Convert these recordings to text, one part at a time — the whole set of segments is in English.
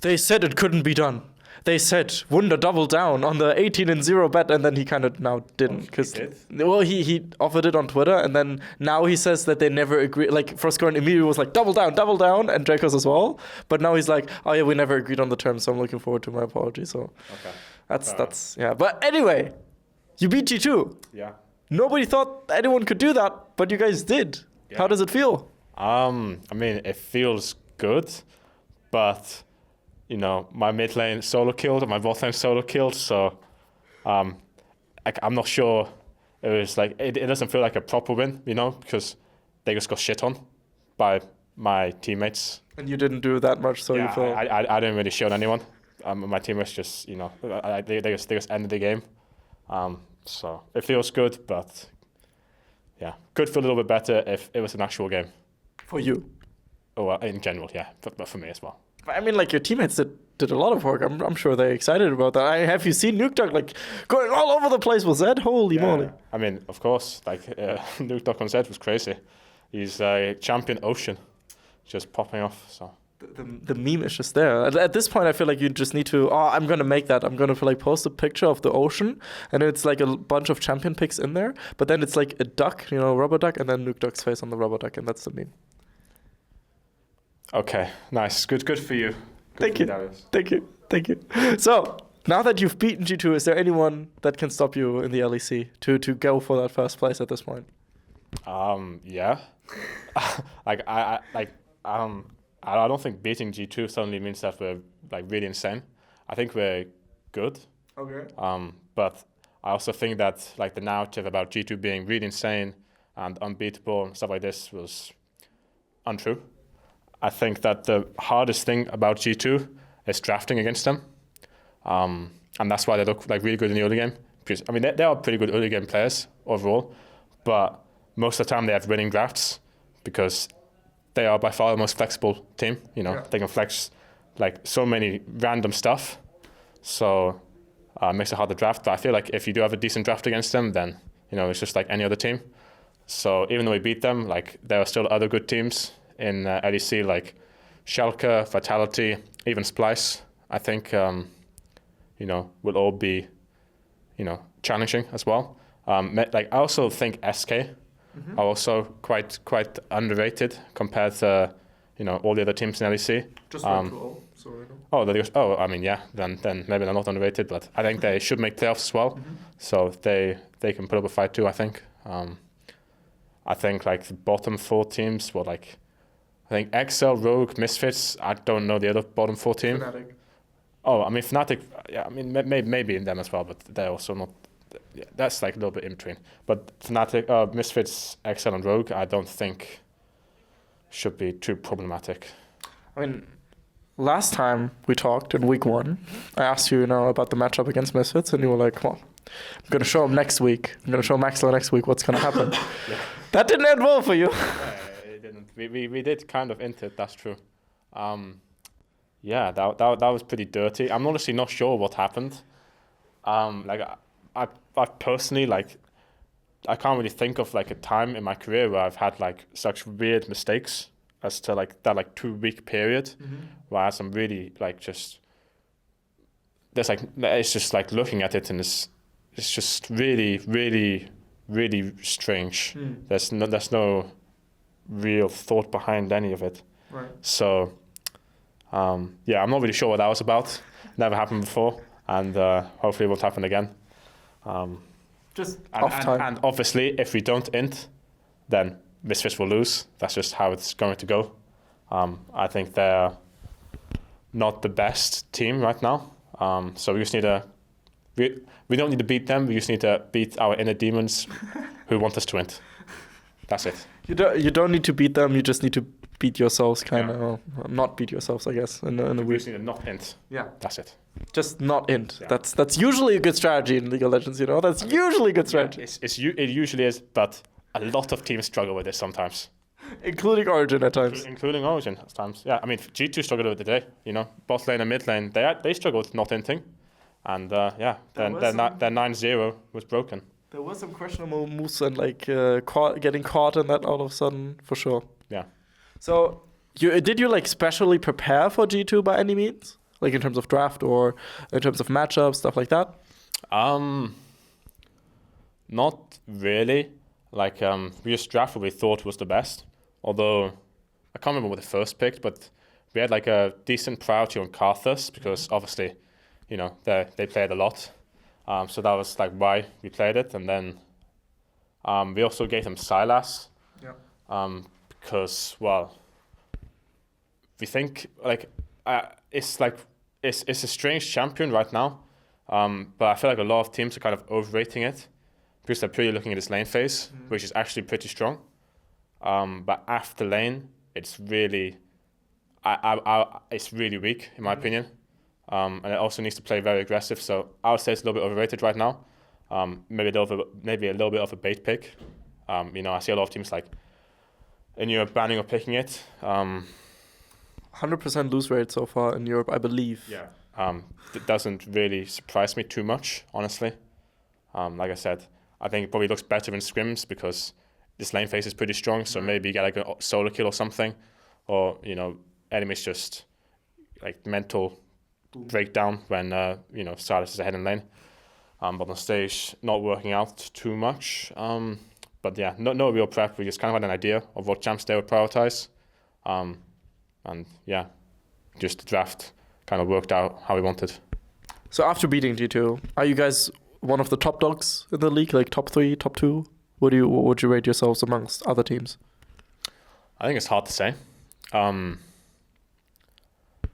they said it couldn't be done. They said Wunder doubled down on the 18-0 bet, and then he kind of now didn't. Because he offered it on Twitter, and then now he says that they never agreed. Like, Frostcorn immediately was like, double down, and Dracos as well. But now he's like, oh yeah, we never agreed on the terms, so I'm looking forward to my apology. So that's yeah. But anyway, you beat G2. Yeah. Nobody thought anyone could do that, but you guys did. Yeah. How does it feel? I mean, it feels good, but my mid lane solo killed and my bot lane solo killed, so I'm not sure. It was like it doesn't feel like a proper win, because they just got shit on by my teammates. And you didn't do that much, so yeah, you feel. I didn't really show anyone. My teammates just they just ended the game. So it feels good, but yeah, could feel a little bit better if it was an actual game. For you? Oh, well, in general, yeah, but for me as well. I mean, like, your teammates did a lot of work. I'm sure they're excited about that. Have you seen Nukedog, like, going all over the place with Zed? Holy moly. I mean, of course, like, Nukedog on Zed was crazy. He's a champion Ocean, just popping off, so. The meme is just there. At this point, I feel like you just need to, I'm going to make that. I'm going to, like, post a picture of the ocean, and it's, like, a bunch of champion picks in there, but then it's, like, a duck, rubber duck, and then Nukedog's face on the rubber duck, and that's the meme. Okay, nice. Good for you. Thank you. So, now that you've beaten G2, is there anyone that can stop you in the LEC to go for that first place at this point? Yeah. I don't think beating G2 suddenly means that we're like really insane. I think we're good. Okay. But I also think that like the narrative about G2 being really insane and unbeatable and stuff like this was untrue. I think that the hardest thing about G2 is drafting against them. And that's why they look like really good in the early game. Because, I mean, they are pretty good early game players overall, but most of the time they have winning drafts because they are by far the most flexible team. They can flex like so many random stuff. So it makes it hard to draft. But I feel like if you do have a decent draft against them, then, it's just like any other team. So even though we beat them, like there are still other good teams in LEC, like Schalke, Vitality, even Splice, I think, will all be, challenging as well. Like I also think SK are also quite underrated compared to, all the other teams in LEC. Just sorry. I mean, yeah, then maybe they're not underrated, but I think they should make playoffs as well. So they can put up a fight too, I think. I think like the bottom 4 teams were like, I think Excel, Rogue, Misfits. I don't know the other bottom 4 team. Fnatic. Oh, I mean Fnatic. Yeah, I mean maybe in them as well, but they're also not. Yeah, that's like a little bit in between. But Fnatic, Misfits, Excel, and Rogue, I don't think should be too problematic. I mean, last time we talked in week 1, I asked you, about the matchup against Misfits, and you were like, "Well, I'm gonna show him next week. I'm gonna show Maxler next week. What's gonna happen?" Yeah. That didn't end well for you. It didn't. We did kind of int it. That's true. Yeah, that was pretty dirty. I'm honestly not sure what happened. Like I personally like, I can't really think of like a time in my career where I've had like such weird mistakes as to like that like 2-week period where I had some really like just. There's like it's just like looking at it and it's just really really really strange. There's no real thought behind any of it. Right. So, yeah, I'm not really sure what that was about. Never happened before, and hopefully it won't happen again. Just off time. And obviously, if we don't int, then Misfits will lose. That's just how it's going to go. I think they're not the best team right now. So we just need to. We don't need to beat them. We just need to beat our inner demons, who want us to int. That's it. You don't need to beat them. You just need to beat yourselves, kind of, or not beat yourselves, I guess. In a we just need to not int. Yeah, that's it. Just not int. Yeah. That's usually a good strategy in League of Legends. That's usually a good strategy. Yeah, it usually is, but a lot of teams struggle with this sometimes. Including Origen at times. Including Origen at times. Yeah, I mean G2 struggled with it today. Bot lane and mid lane they struggled with not inting, and their 9-0 was broken. There were some questionable moves and like getting caught in that all of a sudden, for sure. Yeah. So did you like specially prepare for G2 by any means, like in terms of draft or in terms of matchups, stuff like that? Not really. Like we just drafted what we thought was the best. Although I can't remember what the first picked, but we had like a decent priority on Karthus because obviously, you know, they played a lot. So that was like why we played it. And then we also gave them Sylas. Yeah. Because, well, we think like it's a strange champion right now. But I feel like a lot of teams are kind of overrating it because they're purely looking at this lane phase, which is actually pretty strong. But after lane, it's really, it's really weak in my opinion. And it also needs to play very aggressive. So I would say it's a little bit overrated right now. Maybe a little bit of a bait pick. You know, I see a lot of teams like in Europe banning or picking it. 100% lose rate so far in Europe, I believe. Yeah. It doesn't really surprise me too much, honestly. Like I said, I think it probably looks better in scrims because this lane phase is pretty strong. So maybe you get like a solo kill or something, or you know, enemies just like mental breakdown when you know, Sylas is ahead in lane. But on stage, not working out too much. But yeah, no real prep. We just kind of had an idea of what champs they would prioritize. And yeah, just the draft kind of worked out how we wanted. So after beating G2, are you guys one of the top dogs in the league, like top 3, top 2? What would you rate yourselves amongst other teams? I think it's hard to say. I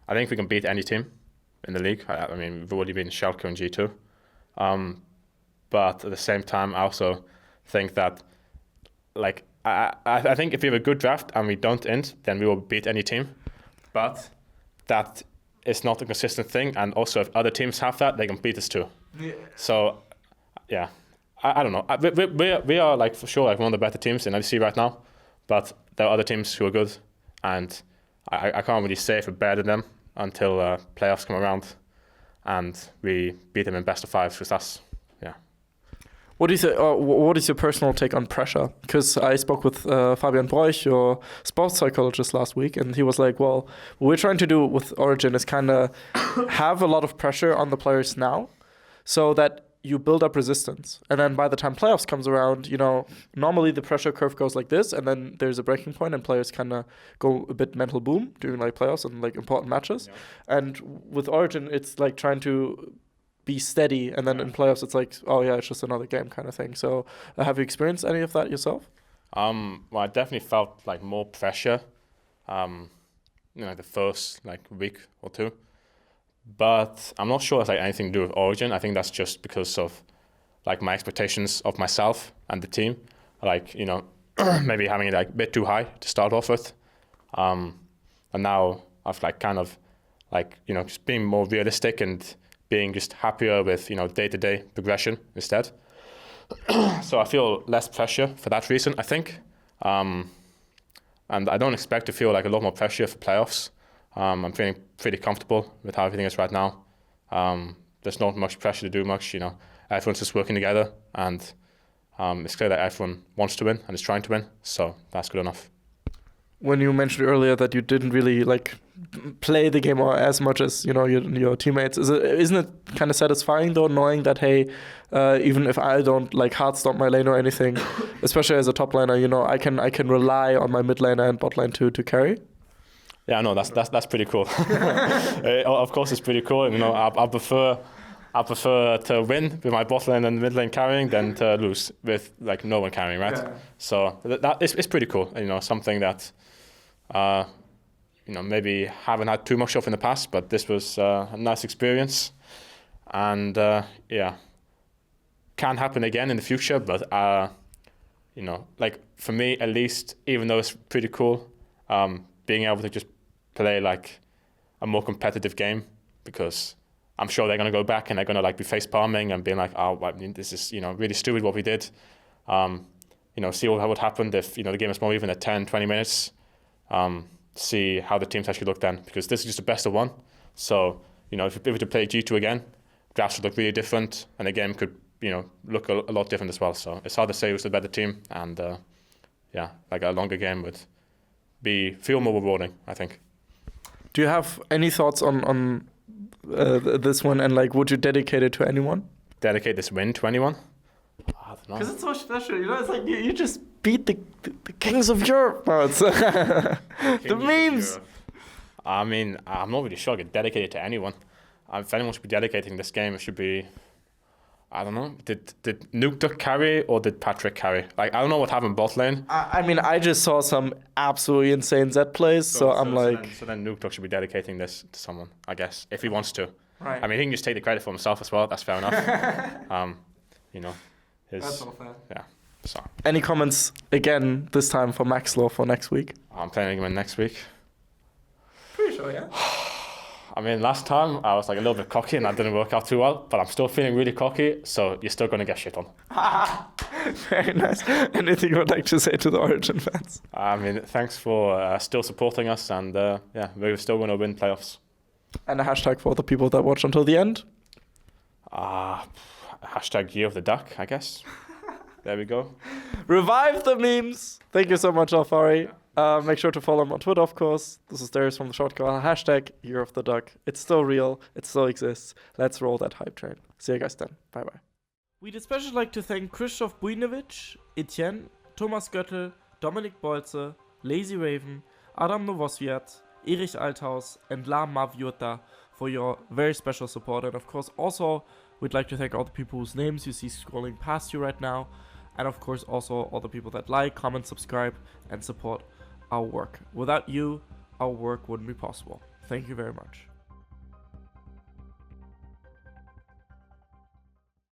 think we can beat any team in the league. I mean, we've already beaten Schalke and G2. But at the same time, I also think that, like, I think if we have a good draft and we don't end, then we will beat any team. But that is not a consistent thing. And also, if other teams have that, they can beat us too. Yeah. So, yeah, I don't know. We are like for sure like one of the better teams in LEC right now. But there are other teams who are good, and I can't really say if we're better than them until playoffs come around, and we beat them in best of 5. Because that's, yeah. What do you think? What is your personal take on pressure? Because I spoke with Fabian Broich, your sports psychologist, last week, and he was like, "Well, what we're trying to do with Origen is kind of have a lot of pressure on the players now, so that you build up resistance, and then by the time playoffs comes around, you know, normally the pressure curve goes like this, and then there's a breaking point, and players kind of go a bit mental boom during like playoffs and like important matches, yeah. And with Origen, it's like trying to be steady, and then in playoffs it's like, oh yeah, it's just another game kind of thing. So have you experienced any of that yourself? Well, I definitely felt like more pressure, you know, the first like week or two, but I'm not sure it's like anything to do with Origen. I think that's just because of like my expectations of myself and the team, like, you know, maybe having it like a bit too high to start off with, and now I've like kind of like, you know, just being more realistic and being just happier with, you know, day-to-day progression instead. So I feel less pressure for that reason, I think. And I don't expect to feel like a lot more pressure for playoffs. I'm feeling pretty comfortable with how everything is right now. There's not much pressure to do much, you know. Everyone's just working together, and it's clear that everyone wants to win and is trying to win, so that's good enough. When you mentioned earlier that you didn't really like play the game or as much as, you know, your teammates, isn't it kind of satisfying though, knowing that, hey, even if I don't like hard stop my lane or anything, especially as a top laner, you know, I can rely on my mid laner and bot lane to carry? Yeah, no, that's pretty cool. Of course, it's pretty cool. You know, I prefer to win with my bot lane and mid lane carrying than to lose with like no one carrying, right? Yeah. So that it's pretty cool. You know, something that you know, maybe haven't had too much of in the past, but this was a nice experience, and yeah, can happen again in the future. But you know, like for me at least, even though it's pretty cool, being able to just play like a more competitive game, because I'm sure they're gonna go back and they're gonna like be face palming and being like, oh, I mean, this is, you know, really stupid what we did. You know, see what would happen if, you know, the game is more even at 10, 20 minutes. See how the teams actually look then, because this is just the best of one. So, you know, if we were to play G2 again, drafts would look really different, and the game could, you know, look a lot different as well. So it's hard to say who's the better team, and yeah, like a longer game would feel more rewarding, I think. Do you have any thoughts on this one, and like, would you dedicate it to anyone? Dedicate this win to anyone? I don't know. Because it's so special, you know. It's like you just beat the kings of Europe. No, it's the memes. I mean, I'm not really sure I could dedicate it to anyone. If anyone should be dedicating this game, it should be, I don't know, did Nuke Duck carry or did Patrick carry? Like, I don't know what happened bot lane. I mean, I just saw some absolutely insane Z plays, so I'm like... So then Nuke Duck should be dedicating this to someone, I guess, if he wants to. Right. I mean, he can just take the credit for himself as well, that's fair enough. You know, That's all fair. Yeah, so. Any comments, again, this time for Max Law for next week? I'm playing him next week. Pretty sure, yeah. I mean, last time I was like a little bit cocky and that didn't work out too well, but I'm still feeling really cocky, so you're still going to get shit on. Very nice. Anything you would like to say to the Origen fans? I mean, thanks for still supporting us, and yeah, we're still going to win playoffs. And a hashtag for the people that watch until the end? Hashtag Year of the Duck, I guess. There we go. Revive the memes! Thank you so much, Alphari. Make sure to follow him on Twitter, of course. This is Darius from the Shotcaller. Hashtag Year of the Duck. It's still real. It still exists. Let's roll that hype train. See you guys then. Bye-bye. We'd especially like to thank Krzysztof Bujnowicz, Etienne, Thomas Göttel, Dominik Bolze, Lazy Raven, Adam Nowoswiat, Erich Althaus, and La Maviota for your very special support. And of course, also, we'd like to thank all the people whose names you see scrolling past you right now. And of course, also all the people that like, comment, subscribe, and support our work. Without you, our work wouldn't be possible. Thank you very much.